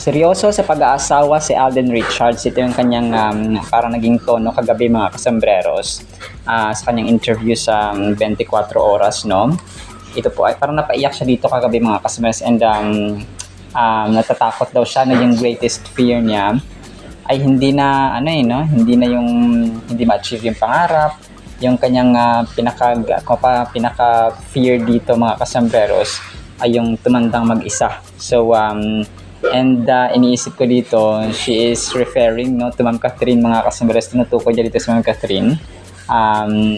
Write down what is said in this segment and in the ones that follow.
Seryoso sa pag-aasawa si Alden Richards. Ito yung kanyang parang naging tono kagabi mga kasambreros sa kanyang interview sa 24 oras, no? Ito po ay parang napaiyak siya dito kagabi mga kasambreros, and natatakot daw siya na yung greatest fear niya ay hindi na hindi na yung hindi ma-achieve yung pangarap, yung kanyang pinaka fear dito mga kasambreros ay yung tumandang mag-isa. So iniisip ko dito, she is referring to Ma'am Catherine mga kasambreros. Tinutukoy niya dito si Ma'am Catherine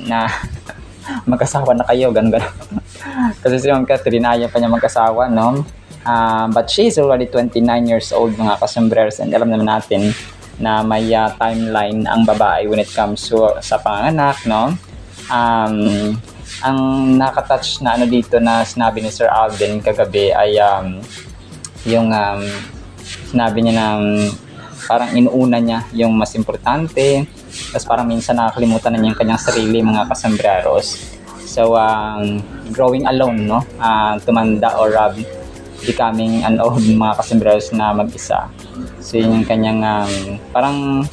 na mag-asawa na kayo, ganun. Kasi si Ma'am Catherine ayaw pa niya mag-asawa, no? But she is already 29 years old mga kasambreros, and alam naman natin na may timeline ang babae when it comes to sa panganganak, no? Ang nakatouch na dito na sinabi ni Sir Alden kagabi ay yung sinabi niya na parang inuuna niya yung mas importante, tapos parang minsan nakakalimutan na niya yung kanyang sarili mga kasambreros. So growing alone, no? Tumanda or becoming an old mga kasambreros na mag-isa. So yun yung kanyang parang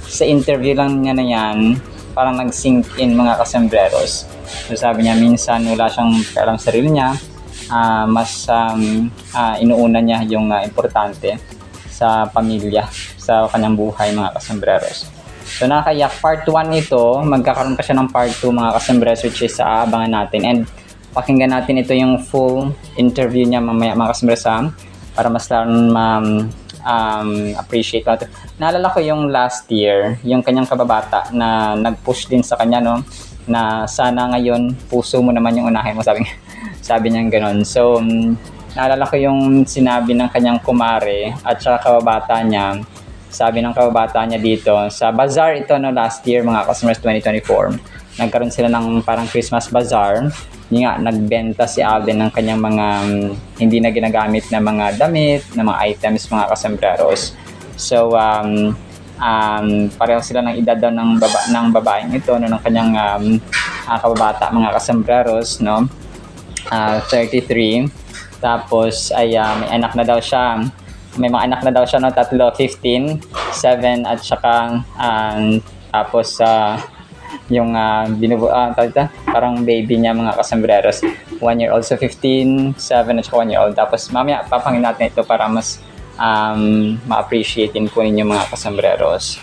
sa interview lang niya na yan, parang nag-sink in mga kasambreros. So sabi niya minsan wala siyang alam sarili niya, mas inuuna niya yung importante sa pamilya, sa kanyang buhay mga kasambreros. So nakakayak, part 1 ito, magkakaroon pa siya ng part 2 mga kasambreros, which is abangan natin, and pakinggan natin ito yung full interview niya mamaya mga kasambreros para mas lalo appreciate natin. Naalala ko yung last year, yung kanyang kababata na nag-push din sa kanya, no, na sana ngayon puso mo naman yung unahin mo, sabi niya gano'n. So naalala ko yung sinabi ng kanyang kumare at saka kababata niya. Sabi ng kababata niya dito sa bazaar ito, no, last year mga customers, 2024, nagkaroon sila ng parang Christmas bazaar. Hindi nga, nagbenta si Alden ng kanyang mga hindi na ginagamit na mga damit, na mga items mga kasambreros. So pareho sila ng edad daw ng babaeng ito, no, ng kanyang kababata mga kasambreros, no, 33. Tapos ay may anak na daw siya. May mga anak na daw siya, no, 3, 15, 7 at saka tapos yung parang baby niya mga kasambreros, 1 year old. So 15, 7 at saka 1 year old. Tapos mamaya papangin natin ito para mas ma-appreciate din po ninyo mga kasambreros.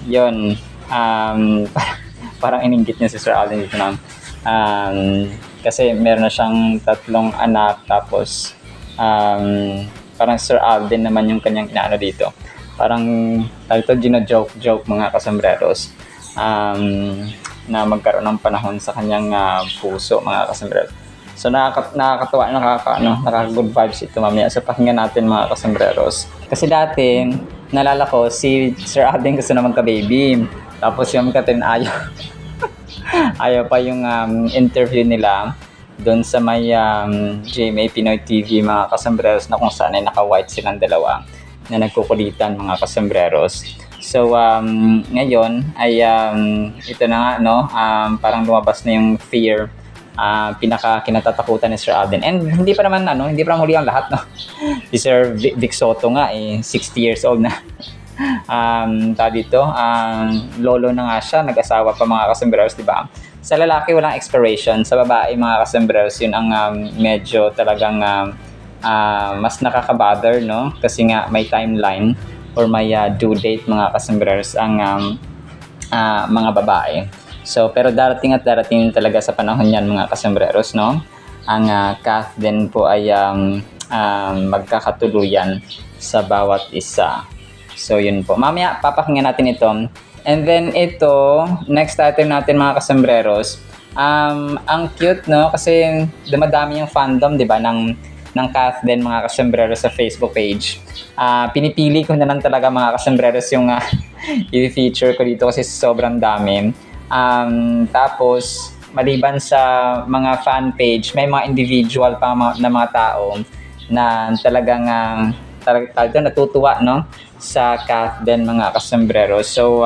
Yun, parang ininggit niya si Sir Alden dito na kasi meron na siyang 3 anak, tapos parang Sir Alden naman yung kanyang inaano dito. Parang gino-joke mga kasambreros na magkaroon ng panahon sa kanyang puso mga kasambreros. So nakakatawa, nakaka-good vibes ito mamaya. So pakinggan natin mga kasambreros. Kasi dati, nalala ko, si Sir Alden gusto na magka-baby. Tapos yung Catherine ayaw pa yung interview nila doon sa may GMA Pinoy TV mga kasambreros, na kung saan ay naka-white silang dalawa na nagkukulitan mga kasambreros. So ngayon ay ito na nga, no, parang lumabas na yung fear, kinatatakutan ni Sir Alden. And hindi pa naman huli ang lahat, no. Si Sir Vic Soto nga 60 years old na. Dito lolo na nga siya, nag-asawa pa mga kasambreros, di ba? Sa lalaki walang expiration, sa babae mga kasambreros yun ang medyo talagang mas nakaka-bother, no? Kasi nga may timeline or may due date mga kasambreros ang mga babae. So pero darating talaga sa panahon yan mga kasambreros, no? Ang Kath din po ay magkakatuluyan sa bawat isa. So yun po, mamaya papakinggan natin ito. And then ito, next item natin mga kasambreros, ang cute, no, kasi dumadami yung fandom, di ba, ng Kath din mga kasambreros sa Facebook page. Pinipili ko na lang talaga mga kasambreros yung i-feature ko dito kasi sobrang dami. Tapos maliban sa mga fan page, may mga individual pa na mga tao na talagang natutuwa, no, sa Kath din mga kasambreros. So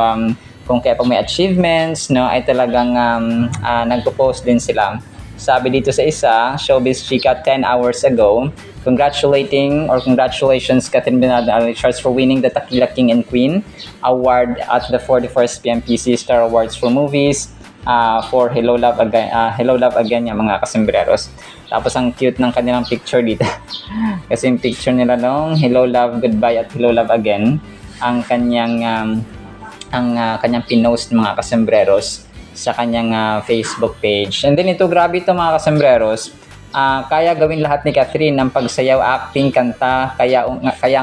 kung kaya pag may achievements, no, ay talagang nagpo-post din sila Sabi dito sa isa, Showbiz Chika 10 hours ago, congratulations Catherine Bernardo Richards for winning the Tequila King and Queen Award at the 41st PMPC Star Awards for Movies for Hello Love Again yung mga kasembreros. Tapos ang cute ng kanilang picture dito. Kasi yung picture nila nung Hello Love Goodbye at Hello Love Again ang kanyang pinost mga kasembreros sa kanyang Facebook page. And then ito, grabe ito mga kasembreros. Kaya gawin lahat ni Catherine ng pagsayaw, acting, kanta, kaya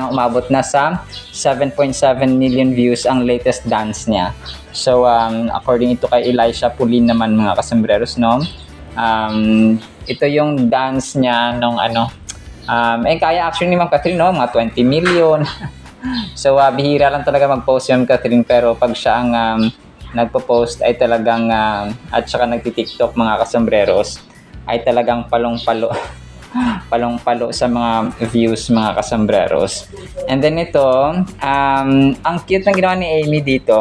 nga umabot na sa 7.7 million views ang latest dance niya. So, according ito kay Elisha Pulin naman mga kasembreros, no? Ito yung dance niya nung kaya actually ni Ma'am Catherine, no? Mga 20 million. So, bihira lang talaga mag-post yung Catherine, pero pag siya ang nagpo-post ay talagang at saka nagti-TikTok mga kasembreros ay talagang palong-palo sa mga views mga kasembreros. And then ito, ang cute ng ginawa ni Amy dito,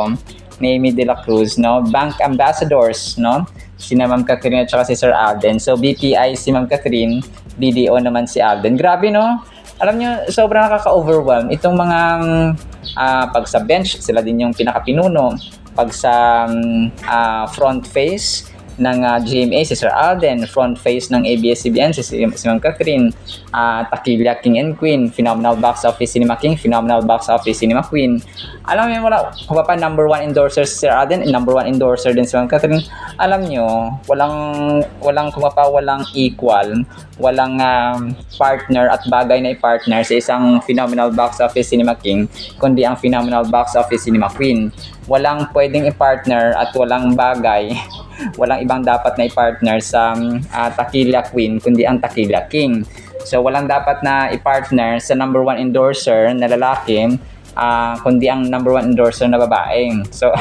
ni Amy De La Cruz, no? Bank ambassadors, no? Si Ma'am Catherine at saka si Sir Alden. So BPI si Ma'am Catherine, BDO naman si Alden. Grabe, no? Alam nyo, sobrang nakaka-overwhelm. Itong mga pag sa bench, sila din yung pinaka-pinuno. Pag sa front face ng GMA, si Sir Alden, front face ng ABS-CBN, si Ma'am Catherine, Tequila King and Queen, Phenomenal Box Office Cinema King, Phenomenal Box Office Cinema Queen. Alam niyo, wala, kung pa number 1 endorser si Sir Alden, number 1 endorser din si Ma'am Catherine. Alam niyo, walang equal, walang partner at bagay na i-partner sa isang Phenomenal Box Office Cinema King, kundi ang Phenomenal Box Office Cinema Queen. Walang pwedeng i-partner at walang bagay, walang ibang dapat na i-partner sa Tequila Queen, kundi ang Tequila King. So, walang dapat na i-partner sa number 1 endorser na lalaki, kundi ang number 1 endorser na babae. So,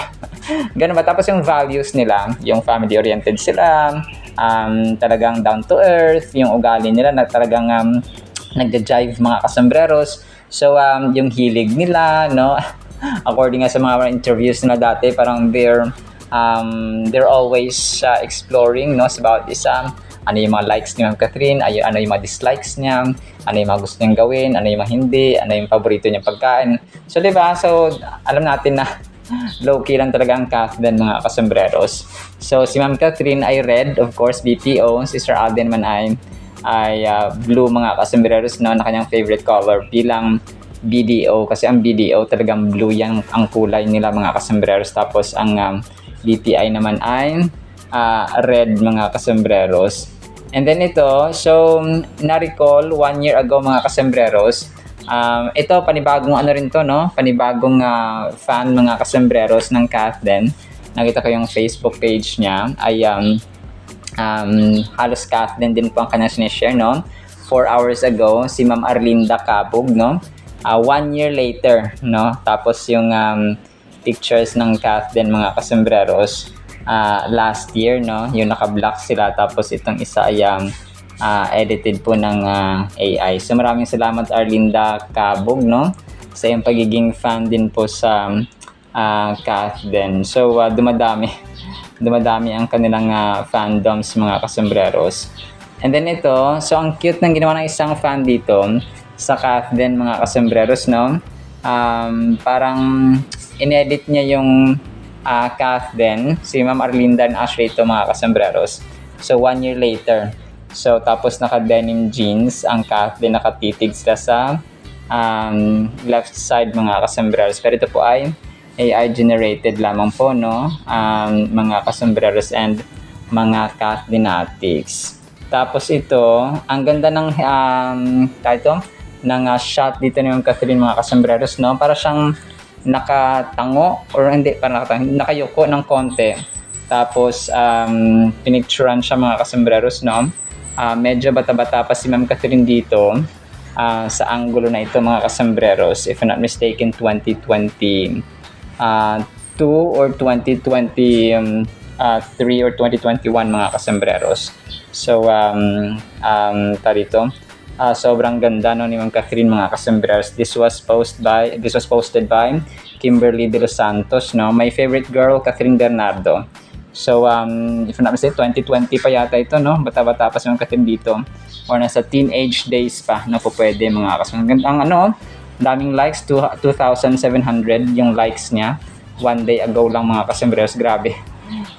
ganun ba? Tapos yung values nila, yung family-oriented sila, talagang down to earth, yung ugali nila na talagang nagja-jive mga kasembreros. So, yung hilig nila, no? According nga sa mga interviews na dati, parang they're always exploring, no, about isa, ano yung mga likes ni Ma'am Catherine, ano yung mga dislikes niya, ano yung mga gusto niyang gawin, ano yung mga hindi, ano yung paborito niyang pagkain. So, diba? So, alam natin na low-key lang talaga ang Catherine mga kasembreros. So, si Ma'am Catherine ay red, of course, BPO. Si Sir Alden man ay blue mga kasembreros, no, na kanyang favorite color bilang BDO, kasi ang BDO talagang blue yan ang kulay nila mga kasembreros. Tapos ang BPI naman ay red mga kasembreros. And then ito, so na-recall 1 year ago mga kasembreros, ito panibagong rin to, no? Panibagong fan mga kasembreros ng Catherine. Nakita ko yung Facebook page niya ay halos Catherine din po ang kanyang sinishare, no? 4 hours ago, si Ma'am Arlinda Cabog, no? 1 year later, no? Tapos yung pictures ng Catherine mga kasembreros last year, no? Yung naka-block sila, tapos itong isa ay edited po ng AI. So maraming salamat Arlinda Cabog, no? Sa iyong pagiging fan din po sa Catherine. So dumadami ang kanilang fandoms mga kasembreros. And then ito, so ang cute ng ginawa ng isang fan dito sa Catherine mga kasembreros, no? Parang inedit niya yung Catherine, si Ma'am Arlinda and Ashley ito mga kasembreros. So 1 year later. So tapos naka-denim jeans ang Catherine, nakatitig sila sa left side mga kasembreros. Pero ito po ay AI generated lamang po, no? Mga kasembreros and mga Catherine-atics. Tapos ito, ang ganda ng shot dito ni Ma'am Catherine mga kasembreros, no? Para siyang nakatango or hindi, para nakayuko ng konti. Tapos pinicturean siya mga kasembreros, no? Medyo bata-bata pa si Ma'am Catherine dito sa anggulo na ito mga kasembreros. If I'm not mistaken, 2022 or 2023 or 2021 mga kasembreros. So sobrang ganda no ni Ma'am Catherine mga kasembreros. This was posted by Kimberly De Los Santos, no? My favorite girl, Catherine Bernardo. So, if I'm not mistaken, 2020 pa yata ito, no? Bata-bata pa si Ma'am Catherine dito. Or nasa teenage days pa na po pwede mga kasumbrero. Ang ano, daming likes, 2,700 yung likes niya. One day ago lang mga kasembreros, grabe.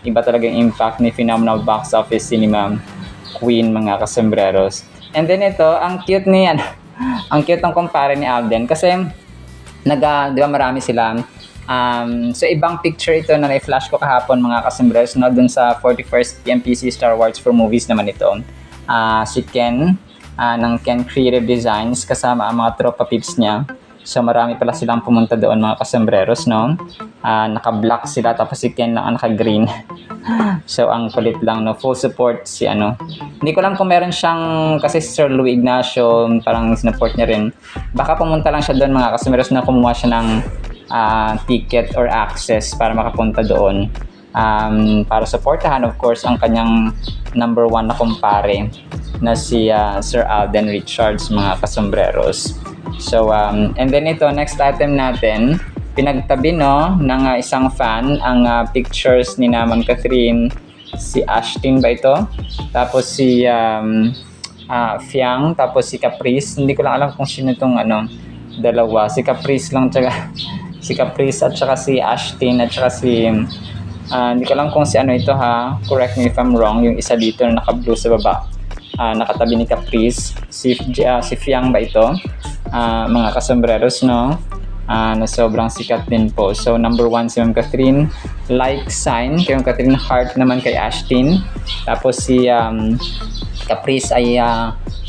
Iba talaga yung impact ni Phenomenal Box Office Cinema Queen mga kasembreros. And then ito, ang cute ni ang cute ng kumpare ni Alden kasi di ba marami sila. So ibang picture ito na na-flash ko kahapon mga kasembreros no, dun sa 41st PMPC Star Wars for Movies naman ito. Si Ken ng Ken Creative Designs kasama ang mga tropa pips niya. So marami pala silang pumunta doon mga kasembreros, no? Naka-black sila tapos si Ken lang ang naka-green. So ang kulit lang, no? Full support si ano. Hindi ko alam kung meron siyang, kasi si Sir Louis Ignacio, parang sinsupport niya rin. Baka pumunta lang siya doon mga kasembreros na kumuha siya ng ticket or access para makapunta doon. Para supportahan of course ang kanyang number 1 na kumpare na si Sir Alden Richards mga kasombreros. So and then ito next item natin, pinagtabi no ng isang fan ang pictures ni Ma'am Catherine, si Ashtin ba ito? Tapos si Fiang, tapos si Caprice. Hindi ko lang alam kung sino itong dalawa. Si Caprice lang tsaka si Caprice at saka si Ashtin at saka si hindi ko lang kung si ito ha, correct me if I'm wrong, yung isa dito na naka-blue sa baba, nakatabi ni Caprice, si Fiang ba ito, mga kasombreros no, na sobrang sikat din po. So number 1 si Ma'am Catherine, like sign kay Ma'am Catherine, heart naman kay Ashtin, tapos si Caprice ay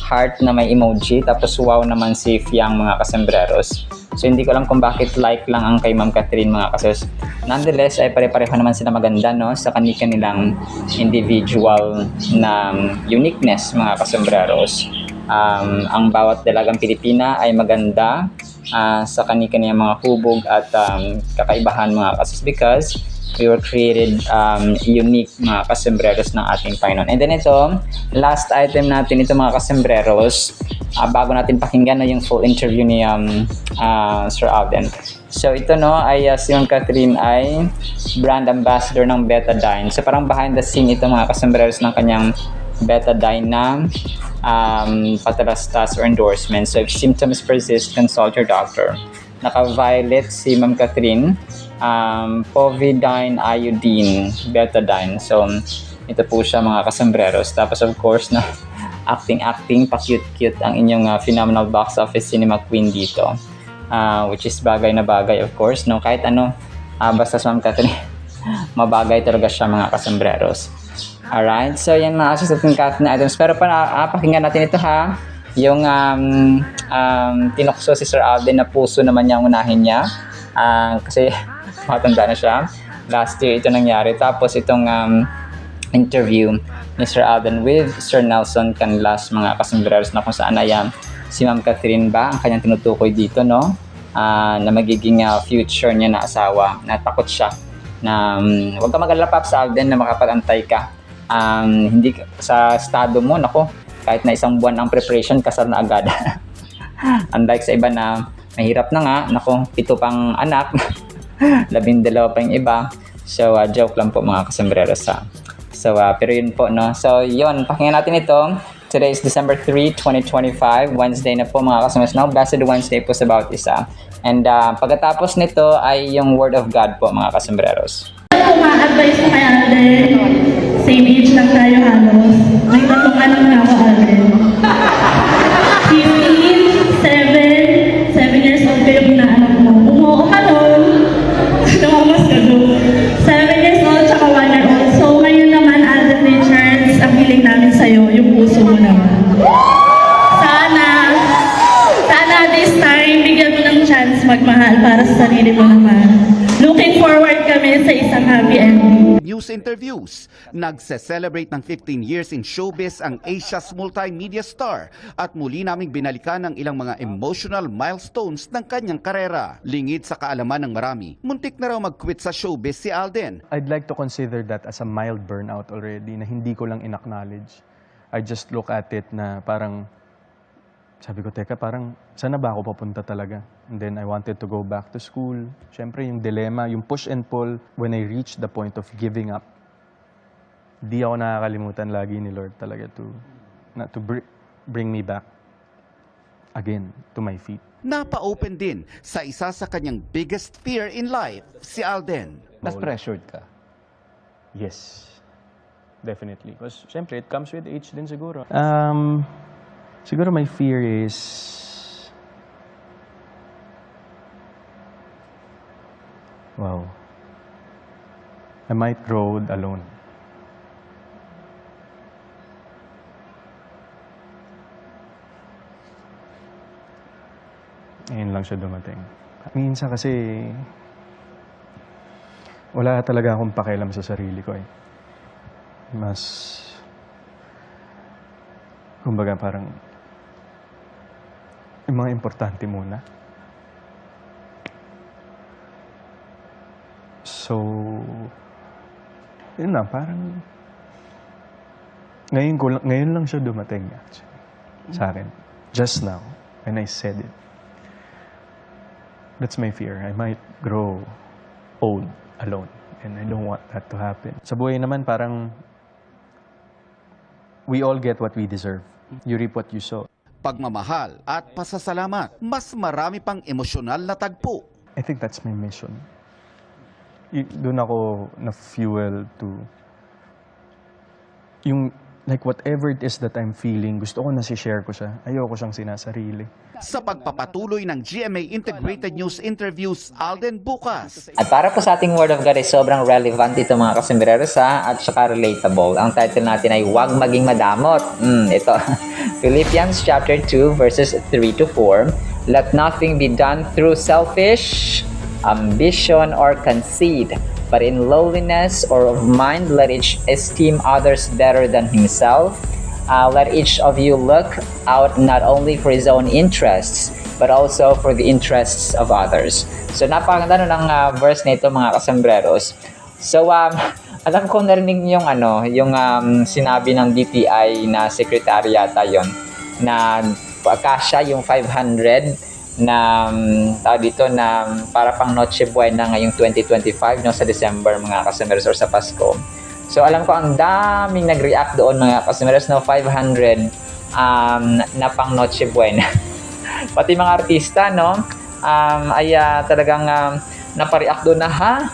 heart na may emoji, tapos wow naman si Fiang mga kasombreros. So hindi ko alam kung bakit like lang ang kay Ma'am Catherine mga kasos. Nonetheless ay pare-pareho naman sila maganda no sa kanilang individual na uniqueness mga kasombreros. Ang bawat dalagang Pilipina ay maganda sa kanilang mga hubog at kakaibahan mga kasos, because we were created unique mga kasombreros ng ating Panginoon. And then ito, last item natin ito mga kasombreros, bago natin pakinggan na yung full interview ni Sir Alden. So ito no ay si Ma'am Catherine ay brand ambassador ng Betadine. So parang behind the scene ito mga kasombreros ng kanyang Betadine na patalastas or endorsement. So if symptoms persist, consult your doctor. Naka-violet si Ma'am Catherine, povidone iodine, Betadine. So ito po siya mga kasombreros. Tapos of course na acting, pa-cute-cute ang inyong Phenomenal Box Office Cinema Queen dito. Which is bagay na bagay of course, no? Kahit basta sa Ma'am Catherine, mabagay talaga siya mga kasombreros. Alright, so yan mga kasos ating Catherine items. Pero pakinggan natin ito ha. Yung tinukso si Sir Alden na puso naman niya ang unahin niya. Kasi matanda na siya. Last year ito nangyari. Tapos itong interview ni Sir Alden with Sir Nelson Canlas mga kasombreros, na kung saan ay si Ma'am Catherine ba ang kanyang tinutukoy dito no, na magiging future niya na asawa. Natakot siya na huwag ka mag-alala Pops Alden na makapag-antay ka. Hindi sa estado mo, nako, kahit na 1 buwan ang preparation, kasal na agad. Unlike sa iba na mahirap na nga, nako, 7 pang anak, 12 pa yung iba. So joke lang po mga kasombreros ha. So, pero yun po, no? So, yun. Pakinggan natin ito. Today is December 3, 2025. Wednesday na po, mga kasombreros. Now, Blessed Wednesday po sa bawat isa. And pagkatapos nito ay yung Word of God po, mga kasombreros. Kung ma-advise ko kay Alden, same age lang tayo halos. May 3 anak na ako, Alden. 15, 7 years old kayo pinaanak mo. Umuo ka nun. Tumamas ka doon. 7 years old, tsaka 1 year old. So, ngayon naman, Alden Richards, ang hiling namin sa'yo, yung puso mo naman. Sana this time, bigyan mo ng chance magmahal para sa sarili mo naman. Looking forward kami sa isang happy ending. News interviews. Nagse-celebrate ng 15 years in showbiz ang Asia's multimedia star at muli naming binalikan ang ilang mga emotional milestones ng kanyang karera. Lingid sa kaalaman ng marami, muntik na raw mag-quit sa showbiz si Alden. I'd like to consider that as a mild burnout already na hindi ko lang in-acknowledge. I just look at it na parang, sabi ko, teka, parang saan na ba ako papunta talaga? And then I wanted to go back to school. Siyempre yung dilemma, yung push and pull when I reached the point of giving up di ako nakakalimutan lagi ni Lord talaga to bring me back again to my feet. Napa-open din sa isa sa kanyang biggest fear in life, si Alden. Mas pressured ka. Yes. Definitely. Because, syempre, it comes with age din siguro. Siguro my fear is... Wow. I might grow old alone. Ngayon lang siya dumating. Minsan kasi... Wala talaga akong pakialam sa sarili ko eh. Mas, kumbaga parang, yung mga importante muna. So, yun na, parang, ngayon lang siya dumating actually, sa akin. Just now, when I said it. That's my fear. I might grow old alone. And I don't want that to happen. Sa buhay naman, parang, we all get what we deserve. You reap what you sow. Pagmamahal at pasasalamat, mas marami pang emosyonal na tagpo. I think that's my mission. Doon ako na-fuel to, yung, like whatever it is that I'm feeling, gusto ko na si-share ko siya. Ayoko siyang sinasarili. Sa pagpapatuloy ng GMA Integrated News Interviews, Alden bukas. At para po sa ating Word of God ay sobrang relevant ito mga kasimbereros at saka relatable. Ang title natin ay Huwag Maging Madamot. Ito, Philippians chapter 2 verses 3 to 4. Let nothing be done through selfish ambition or conceit, but in lowliness or of mind let each esteem others better than himself. Let each of you look out not only for his own interests, but also for the interests of others. So napakaganda ng verse nito mga kasambreros. So alam ko narinig niyo yung sinabi ng DTI na secretary yata yon na kasya yung 500 na tawag dito na para pang Noche Buena ngayong 2025 no, sa December mga kasambreros or sa Pasko. So alam ko ang daming nag-react doon mga customers no 500 na pang Noche Buena. Pati mga artista no ay talagang napa-react doon na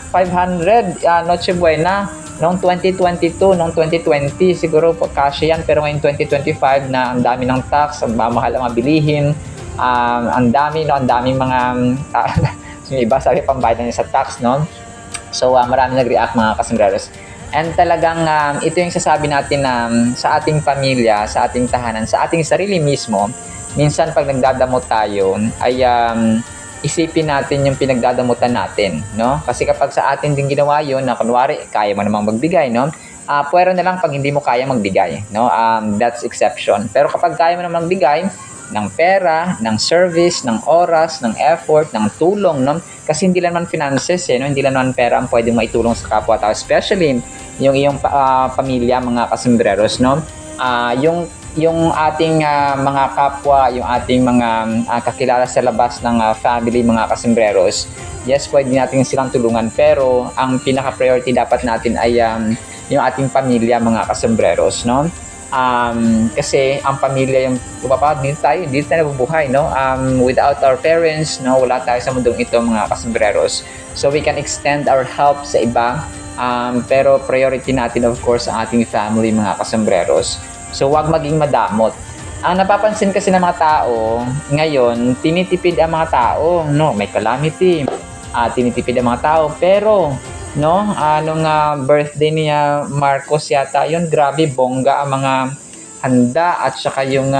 500 Noche Buena noong 2022, noong 2020 siguro kasya yan pero ngayon 2025 na ang dami ng tax, ang mamahal ang mabilihin, ang daming mga yung iba sabi pambayad na sa tax no. So marami nag-react mga kasambreros. And talagang ito yung sasabi natin na sa ating pamilya, sa ating tahanan, sa ating sarili mismo, minsan pag nagdadamot tayo, ay isipin natin yung pinagdadamutan natin, no? Kasi kapag sa atin din ginawa yun, na kunwari, kaya mo namang magbigay, no? Pwera na lang pag hindi mo kaya magbigay, no? That's exception. Pero kapag kaya mo namang magbigay, ng pera, ng service, ng oras, ng effort, ng tulong, no? Kasi hindi lang naman finances, no? Hindi lang naman pera ang pwedeng maitulong sa kapwa-tao, especially yung iyong pamilya, mga kasambreros, no? Yung ating mga kapwa, yung ating mga kakilala sa labas ng family, mga kasambreros, yes, pwede natin silang tulungan, pero ang pinaka-priority dapat natin ay yung ating pamilya, mga kasambreros, no? Kasi ang pamilya yung hindi tayo nabubuhay, no? Without our parents, no, wala tayo sa mundong ito, mga kasambreros. So we can extend our help sa iba, pero priority natin of course ang ating family, mga kasambreros. So wag maging madamot. Ang napapansin kasi ng mga tao ngayon, tinitipid ang mga tao, no? May calamity, tinitipid ang mga tao, pero no, nung birthday niya Marcos yata yun, grabe bongga ang mga handa at saka yung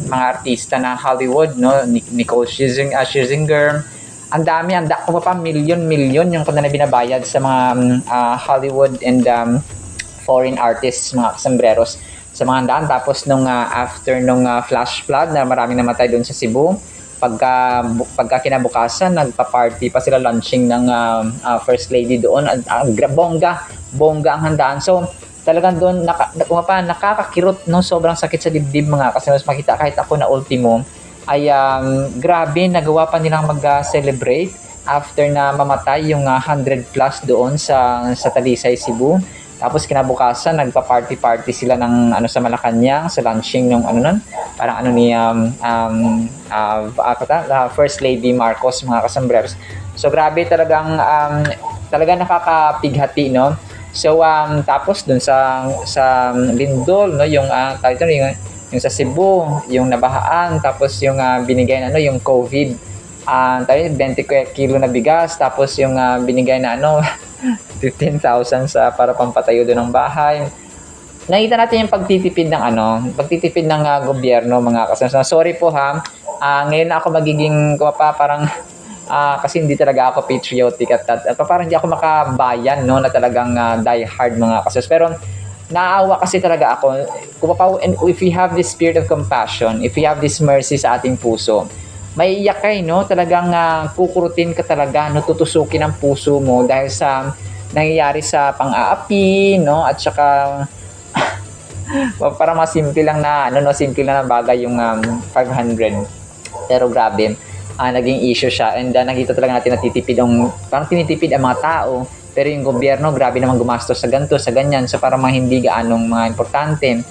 mga artista na Hollywood, no, Nicole Scherzinger, ang dami, kung pa milyon yung kanya na binabayad sa mga Hollywood and foreign artists, mga kasambreros, sa mga handaan. Tapos nung after nung flash flood na maraming namatay doon sa Cebu, pagka kinabukasan, nagpa-party pa sila, launching ng First Lady doon. Bongga ang handaan. So, talagang doon, nakakakirot, no? Sobrang sakit sa dibdib, mga kasi makita, kahit ako na ultimo, ay grabe, nagawa pa nilang mag-celebrate after na mamatay yung 100 plus doon sa Talisay, Cebu. Tapos kinabukasan, nagpa-party-party sila ng ano sa Malacanang, sa launching ng ano nun, parang ano ni First Lady Marcos, mga kasambreros. So grabe talagang nakakapighati, no? So tapos dun sa Lindol, no, yung tawag ito, yung sa Cebu, yung nabahaan, tapos yung binigay na ano, yung COVID, tayo 20 kilo na bigas, tapos yung binigay na ano 15,000 para pampatayo doon ng bahay. Nakita natin yung pagtitipid ng gobyerno, mga kasama. Sorry po ha. Ngayon na ako magiging parang kasi hindi talaga ako patriotic at parang hindi ako makabayan, no, na talagang die hard, mga kasama. Pero naawa kasi talaga ako. If we have this spirit of compassion, if we have this mercy sa ating puso, maiiyak kayo, no? Talagang kukurutin ka talaga, no? Tutusukin ang puso mo dahil sa nangyayari sa pang-aapi, no? At saka para mas simple lang na simple lang na bagay yung 500. Pero grabe, naging issue siya, and nakita talaga natin na parang tinitipid ang mga tao. Pero yung gobyerno, grabe naman gumastos sa ganito, sa ganyan. So para mga hindi gaanong mga importante.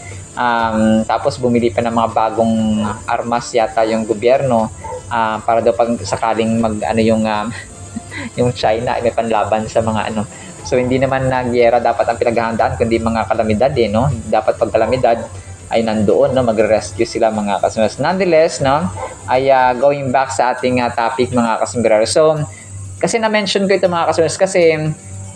Tapos bumili pa ng mga bagong armas yata yung gobyerno para daw pag sakaling yung China ay may panlaban sa mga ano. So hindi naman na giyera dapat ang pinaghahandaan, kundi mga kalamidad, no? Dapat pag kalamidad ay nandoon, no, magre-rescue sila, mga kasumbrero. Nonetheless, no, ay going back sa ating topic, mga kasumbrero. So kasi na-mention ko ito, mga kasumbrero, kasi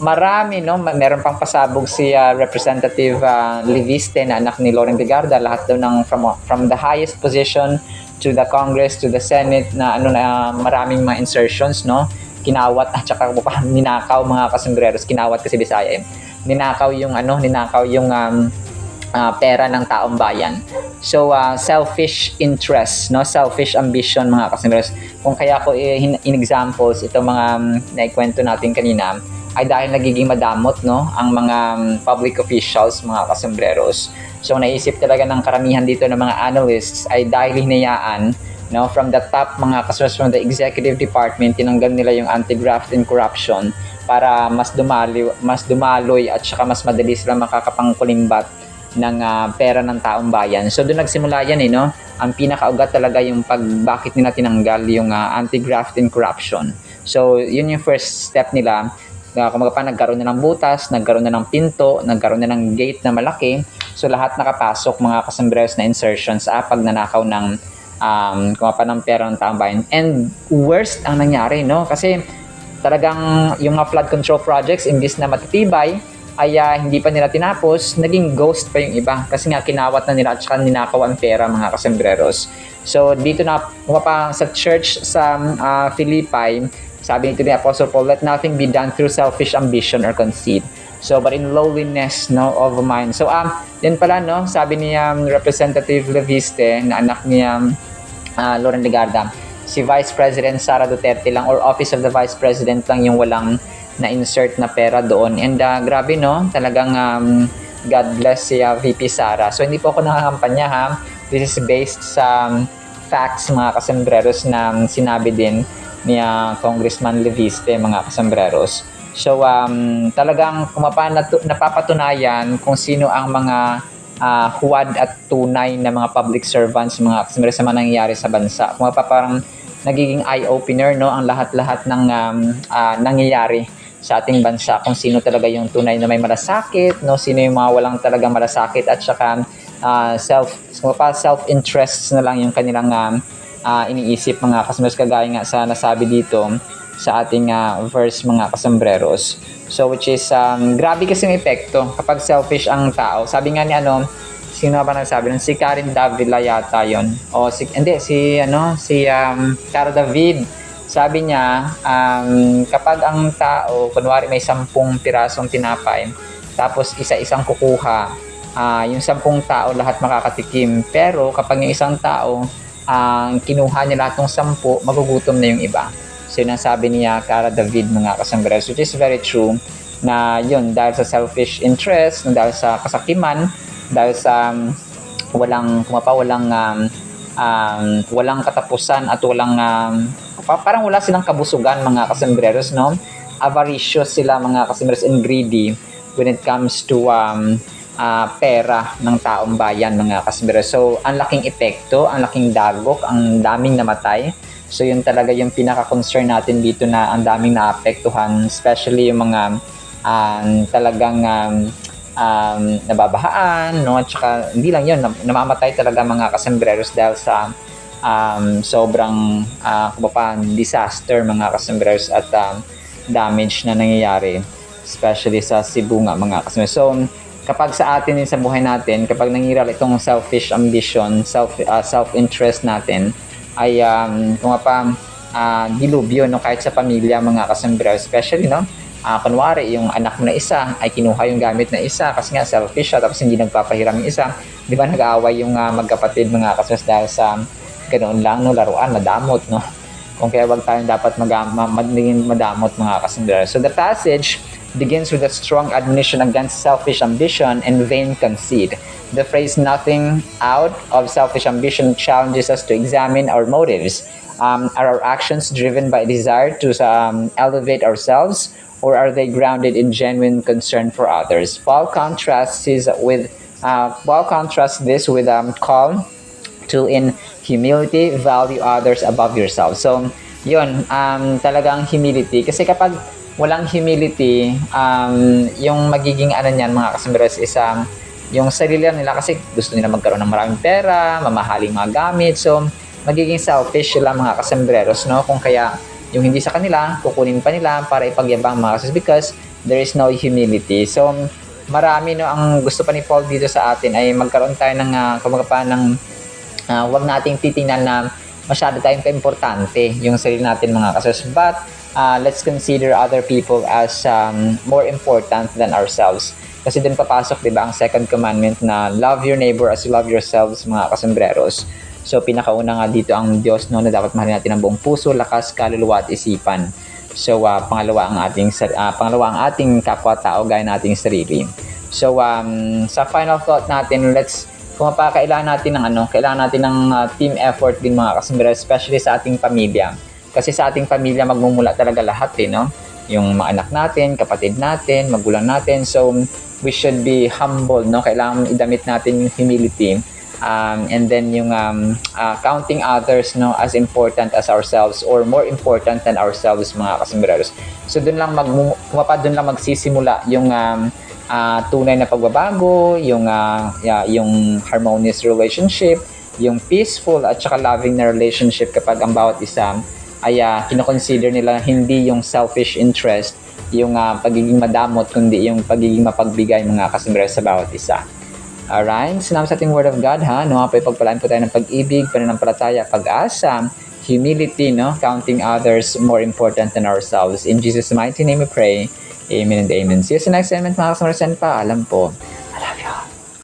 marami, no, meron pang pasabog si Representative Leviste na anak ni Loren Legarda, lahat daw from the highest position to the Congress to the Senate na maraming mga insertions, no, kinawat at saka ninakaw, mga kasambreros. Kinawat kasi Bisaya, ninakaw yung pera ng taong bayan. So selfish interest, no, selfish ambition, mga kasambreros. Kung kaya ko in examples itong mga naikwento natin kanina, ay dahil nagiging madamot, no, ang mga public officials, mga kasambreros. So naisip talaga ng karamihan dito ng mga analysts ay dahil hinayaan, no, from the top, mga kasambreros, from the executive department, tinanggal nila yung anti-graft and corruption para mas dumaloy at saka mas madali sila makakapangkulimbat ng pera ng taong bayan. So doon nagsimula yan, no? Ang pinakaugat talaga yung bakit nila tinanggal yung anti-graft and corruption. So yun yung first step nila. Kumbaga pa, nagkaroon na ng butas, nagkaroon na ng pinto, nagkaroon na ng gate na malaki. So lahat nakapasok, mga kasambreros, na insertions sa pagnanakaw ng ng pera ng taong bayan. And worst ang nangyari, no? Kasi talagang yung mga flood control projects, imbis na matitibay, ay hindi pa nila tinapos, naging ghost pa yung iba. Kasi nga kinawat na nila at saka ninakaw ang pera, mga kasambreros. So dito na, sa church sa Philippi, sabi nito ni Apostle Paul, let nothing be done through selfish ambition or conceit. So, but in lowliness, no, of mind. So, din pala, no, sabi ni Representative Leviste, na anak ni Loren Legarda, si Vice President Sara Duterte lang, or Office of the Vice President lang yung walang na-insert na pera doon. And grabe, no, talagang God bless si VP Sara. So, hindi po ako nakakampanya, ha. This is based sa facts, mga kasambreros, na sinabi din ni Congressman Leviste, mga kasambreros. So talagang napapatunayan kung sino ang mga huwad at tunay na mga public servants, mga kasambreros, sa mga nangyayari sa bansa. Kung parang nagiging eye-opener, no, ang lahat-lahat ng nangyayari sa ating bansa, kung sino talaga yung tunay na may malasakit, no, sino yung mga walang talagang malasakit, at saka self-interests na lang yung kanilang iniisip, mga kasambreros, kagaya nga sa nasabi dito sa ating verse, mga kasambreros. So which is grabe kasi yung epekto kapag selfish ang tao. Sabi nga ni sino ba nagsabi nun? Si Karen Davila yata yon, o si Cara David. Sabi niya, kapag ang tao, kunwari may 10 pirasong tinapay, tapos isa-isang kukuha, yung 10 tao lahat makakatikim. Pero kapag yung isang tao kinuha niya lahat ng 10, magugutom na yung iba. So yun ang sabi niya, Cara David, mga kasambreros, which is very true, na yun, dahil sa selfish interest, dahil sa kasakiman, dahil sa walang katapusan at parang wala silang kabusugan, mga kasambreros, no? Avaricious sila, mga kasambreros, and greedy. when it comes to pera ng taong bayan, mga kasambero. So, ang laking epekto, ang laking dagok, ang daming namatay. So, yun talaga yung pinaka-concern natin dito, na ang daming naapektuhan, especially yung mga talagang nababahaan, no? At saka, hindi lang yun, namamatay talaga mga kasambreros dahil sa sobrang disaster, mga kasambreros, at damage na nangyayari, especially sa Cebu nga, mga kasambreros. So, kapag sa atin din sa buhay natin, kapag nangiral itong selfish ambition, self-interest natin, ay dilubyo, no, kahit sa pamilya, mga kasambreros, especially, no, kunwari yung anak mo na isa ay kinuha yung gamit na isa kasi nga selfish siya, tapos hindi nagpapahiram yung isa, di ba, nag-aaway yung magkapatid, mga kasambreros, dahil sa ganoon lang, no, laruan, madamot, no, kung kaya wag tayong dapat maging madamot, mga kasambreros. So the passage begins with a strong admonition against selfish ambition and vain conceit. The phrase "nothing out of selfish ambition" challenges us to examine our motives. Are our actions driven by a desire to elevate ourselves, or are they grounded in genuine concern for others? Paul contrasts this with call to, in humility, value others above yourself. So, yun, talagang humility. Kasi kapag walang humility, yung magiging niyan, mga kasambreros, is yung sarili nila, kasi gusto nila magkaroon ng maraming pera, mamahaling mga gamit. So, magiging selfish sila, mga kasambreros, no? Kung kaya yung hindi sa kanila, kukunin pa nila para ipagyabang, mga kasambreros, because there is no humility. So, marami, no, ang gusto pa ni Paul dito sa atin ay magkaroon tayo ng wag nating titingnan na masyado tayong kaimportante yung sarili natin, mga kasambreros, but let's consider other people as more important than ourselves. Kasi dun papasok, di ba, ang second commandment na love your neighbor as you love yourselves, mga kasambreros. So, pinakauna nga dito ang Diyos, no, na dapat mahalin natin ang buong puso, lakas, kaluluwa at isipan. So, pangalawa ang ating kapwa-tao, gaya nating sarili. So, sa final thought natin, kailangan natin ng team effort din, mga kasambreros, especially sa ating pamilya. Kasi sa ating pamilya, magmumula talaga lahat, no? Yung mga anak natin, kapatid natin, magulang natin. So, we should be humble, no? Kailangan idamit natin yung humility. And then yung counting others, no, as important as ourselves, or more important than ourselves, mga kasambreros. So, doon lang magsisimula yung tunay na pagbabago, yung harmonious relationship, yung peaceful at saka loving na relationship, kapag ang bawat isa ay kinoconsider nila hindi yung selfish interest, yung pagiging madamot, kundi yung pagiging mapagbigay, mga kasambreros, sa bawat isa. Alright, salamat sa ating Word of God, ha? No, pagpalaan po tayo ng pag-ibig, pananampalataya, pag-asa, humility, no? Counting others more important than ourselves. In Jesus' mighty name we pray. Amen and amen. See you sa next segment, mga kasambreros, and paalam po.